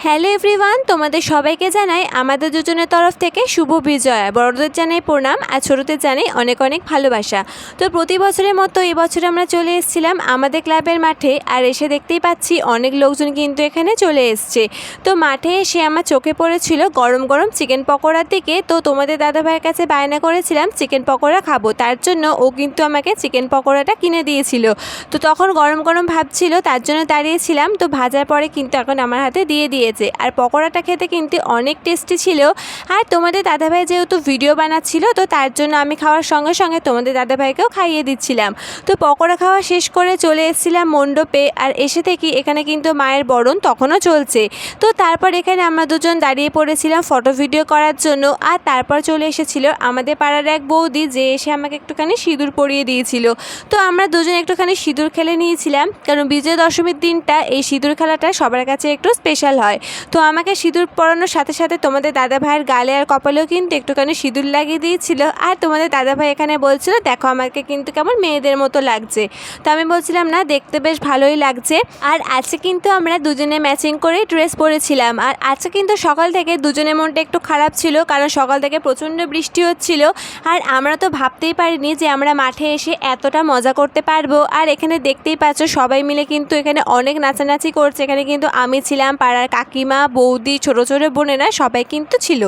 Hello everyone, তোমাদের সবাইকে জানাই আমাদের দুজনের তরফ থেকে শুভ বিজয়া। বড়দের জানাই প্রণাম আর ছোটদের জানাই অনেক অনেক ভালোবাসা। তো প্রতি বছরের মতো এবছর আমরা চলে এসেছিলাম আমাদের ক্লাবের মাঠে, আর এসে দেখতেই পাচ্ছি অনেক লোকজন কিন্তু এখানে চলে এসছে। তো মাঠে এসে আমার চোখে পড়েছিল গরম গরম চিকেন পকোড়ার দিকে। তো তোমাদের দাদাভাইয়ের কাছে বায়না করেছিলাম চিকেন পকোড়া খাবো, তার জন্য ও কিন্তু আমাকে চিকেন পকোড়াটা কিনে দিয়েছিল। তো তখন গরম গরম ভাবছিল, তার জন্য দাঁড়িয়েছিলাম। তো ভাজার পরে কিন্তু এখন আমার হাতে দিয়ে দিয়েছে। আর পকোড়াটা খেতে কিন্তু অনেক টেস্টি ছিল। আর তোমাদের দাদাভাই যেহেতু ভিডিও বানাচ্ছিল, তো তার জন্য আমি খাওয়ার সঙ্গে সঙ্গে তোমাদের দাদাভাইকেও খাইয়ে দিচ্ছিলাম। তো পকোড়া খাওয়া শেষ করে চলে এসেছিলাম মণ্ডপে। আর এসে থেকে এখানে কিন্তু মায়ের বরণ তখনও চলছে। তো তারপর এখানে আমরা দুজন দাঁড়িয়ে পড়েছিলাম ফটো ভিডিও করার জন্য। আর তারপর চলে এসেছিল আমাদের পাড়ার এক বৌদি, যে এসে আমাকে একটুখানি সিঁদুর পরিয়ে দিয়েছিল। তো আমরা দুজন একটুখানি সিঁদুর খেলে নিয়েছিলাম, কারণ বিজয়া দশমীর দিনটা এই সিঁদুর খেলাটা সবার কাছে একটু স্পেশাল হয়। তো আমাকে সিঁদুর পরানোর সাথে সাথে তোমাদের দাদাভাইয়ের গালে আর কপালেও কিন্তু একটুখানি সিঁদুর লাগিয়ে দিয়েছিল। আর তোমাদের দাদাভাই এখানে বলছিল, দেখো আমাকে কিন্তু কেমন মেয়েদের মতো লাগছে। তো আমি বলছিলাম, না, দেখতে বেশ ভালোই লাগছে। আর আজকে কিন্তু আমরা দুজনে ম্যাচিং করে ড্রেস পরেছিলাম। আর আজকে কিন্তু সকাল থেকে দুজনের মনটা একটু খারাপ ছিল, কারণ সকাল থেকে প্রচণ্ড বৃষ্টি হচ্ছিল। আর আমরা তো ভাবতেই পারিনি যে আমরা মাঠে এসে এতটা মজা করতে পারবো। আর এখানে দেখতেই পাচ্ছ সবাই মিলে কিন্তু এখানে অনেক নাচানাচি করছে। এখানে কিন্তু আমি ছিলাম, পাড়ার কাকিমা, বৌদি, ছোট ছোট বোনেরা সবাই কিন্তু ছিল।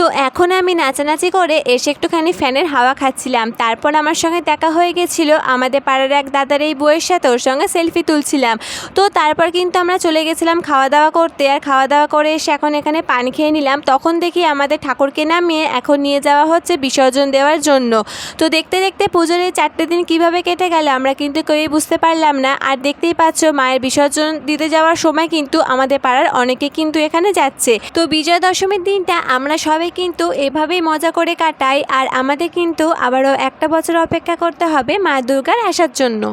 তো এখন আমি নাচানাচি করে এসে একটুখানি ফ্যানের হাওয়া খাচ্ছিলাম। তারপর আমার সঙ্গে দেখা হয়ে গেছিলো আমাদের পাড়ার এক দাদার এই বউয়ের সাথে, ওর সঙ্গে সেলফি তুলছিলাম। তো তারপর কিন্তু আমরা চলে গেছিলাম খাওয়া দাওয়া করতে। আর খাওয়া দাওয়া করে এসে এখন এখানে পানি খেয়ে নিলাম। তখন দেখি আমাদের ঠাকুরকে নামিয়ে এখন নিয়ে যাওয়া হচ্ছে বিসর্জন দেওয়ার জন্য। তো দেখতে দেখতে পুজোর এই 4টে দিন কীভাবে কেটে গেল আমরা কিন্তু কেউই বুঝতে পারলাম না। আর দেখতেই পাচ্ছ মায়ের বিসর্জন দিতে যাওয়ার সময় কিন্তু আমাদের পাড়ার অনেকে কিন্তু এখানে যাচ্ছে। তো বিজয়া দশমীর দিনটা আমরা সবাই কিন্তু এভাবেই মজা করে কাটাই। আর আমাদের কিন্তু আবারও একটা বছর অপেক্ষা করতে হবে মা দুর্গার আসার জন্য।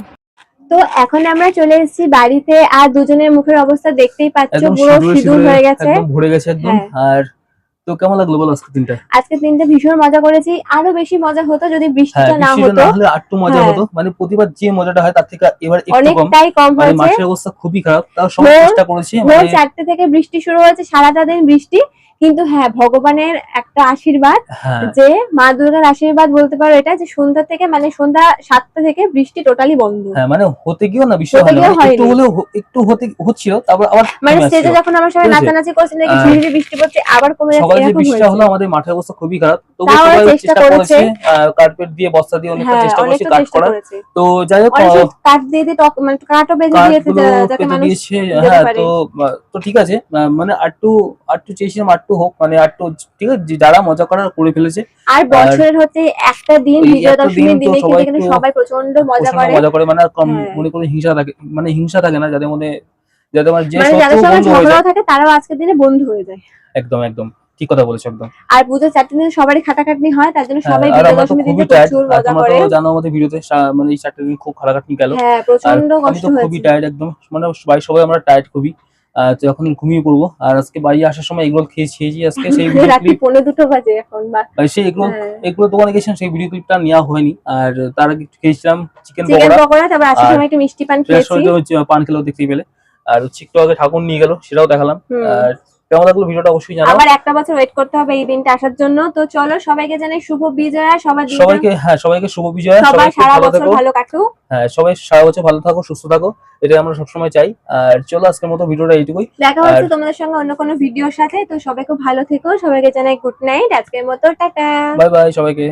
তো এখন আমরা চলে এসেছি বাড়িতে। আর দুজনের মুখের অবস্থা দেখতেই পাচ্ছ, পুরো সিঁদুর হয়ে গেছে, একদম ভরে গেছে একদম। আর তো কেমন লাগলো বলো আজকে দিনটা? আজকে দিনটা ভীষণ মজা করেছি। আরো বেশি মজা হতো যদি বৃষ্টিটা না হতো, তাহলে আরটু মজা হতো। মানে প্রতিবার যে মজাটা হয় তার থেকে এবার একটু কম। অনেকটাই কম মানে হয়েছে। মাঠের অবস্থা খুবই খারাপ, তাও সবাই চেষ্টা করেছি। মানে 4টে থেকে বৃষ্টি শুরু হয়েছে, সারাটা দিন বৃষ্টি। কিন্তু হ্যাঁ, ভগবানের একটা আশীর্বাদ, যে মা দুর্গার আশীর্বাদ বলতে পারো এটা, যে সন্ধ্যা থেকে মানে সন্ধ্যা 7টা থেকে বৃষ্টি টোটালি বন্ধ। হ্যাঁ, মানে হতে গিয়েও না বৃষ্টি হলো, একটু হলেও একটু হচ্ছিল, তারপর আবার মানে স্টেজে যখন আমরা সবাই নাচানাচি করছিলাম দেখি ঝিরিঝিরি বৃষ্টি পড়ছে, আবার কমে যাচ্ছে, সকালে যে এরকম বৃষ্টিটা হলো হয়েছে। আমাদের মাঠের অবস্থা খুবই খারাপ। তবু সবাই চেষ্টা করেছে, কার্পেট দিয়ে বস্তা দিয়ে অনেকটা চেষ্টা করেছে কাট করার। তো যাই হোক, কাট দিয়ে মানে কাটও বেঁধে দিয়েছে যাতে মানুষ হ্যাঁ। তো ঠিক আছে, মানে আরটু চেয়েছিলাম আরটু হোক, মানে আরটু ঠিক আছে, যারা মজা করার করে ফেলেছে। আর বছরের হচ্ছে একটা দিন বিজয়া দশমীর দিনে কিন্তু এখানে সবাই প্রচন্ড মজা করে। মানে মনে করে হিংসা থাকে না যাদের মধ্যে, যাদের যে যাদের সঙ্গে ঝগড়া থাকে তারাও আজকের দিনে বন্ধু হয়ে যায়। একদম একদম ঠিক কথা বলেছো একদম। আর পুজোর 4টে দিন সবারই খাটাখাটনি হয়, তার জন্য সবাই বিজয়া দশমীর দিনে প্রচুর মজা করে। তোমরা জানো আমাদের ভিডিওতে মানে এই 4টে দিন খুব খাটাখাটনি গেল। হ্যাঁ, প্রচন্ড কষ্ট হয়েছে। খুবই টায়ার্ড একদম, মানে সবাই আমরা টায়ার্ড খুবই। তো এখন ঘুমিয়ে পড়বো। আর আজকে বাড়ি আসার সময় এগুলো খেয়েছি আজকে, সেই রাত্রি 1:45 বাজে এখন। সেই এগুলো দোকানে গেছিলাম, সেই ভিডিও ক্লিপটা নেওয়া হয়নি। আর তার আগে খেয়েছিলাম চিকেন পকোড়া, তারপর আসার সময় একটা মিষ্টি পান খেয়েছি, পান খেলেও দেখতে পেলে। আর একটু আগে ঠাকুর নিয়ে গেল, সেটাও দেখালাম। আর কেমন লাগলো ভিডিওটা অবশ্যই জানাও। আবার একটা বছর ওয়েট করতে হবে এই দিনটা আসার জন্য। তো চলো সবাইকে জানাই শুভ বিজয়া। সবাইকে শুভ বিজয়া। সবাই সারা বছর ভালো কাটুক। হ্যাঁ, সবাই সারা বছর ভালো থাকো, সুস্থ থাকো, এটাই আমরা সবসময় চাই। আর চলো আজকের মতো ভিডিওটা এইটুকুই। দেখা হচ্ছে তোমাদের সঙ্গে অন্য কোনো ভিডিওর সাথে। তো সবাই খুব ভালো থেকো, সবাইকে জানাই গুড নাইট, আজকের মতো টাটা, বাই বাই সবাইকে।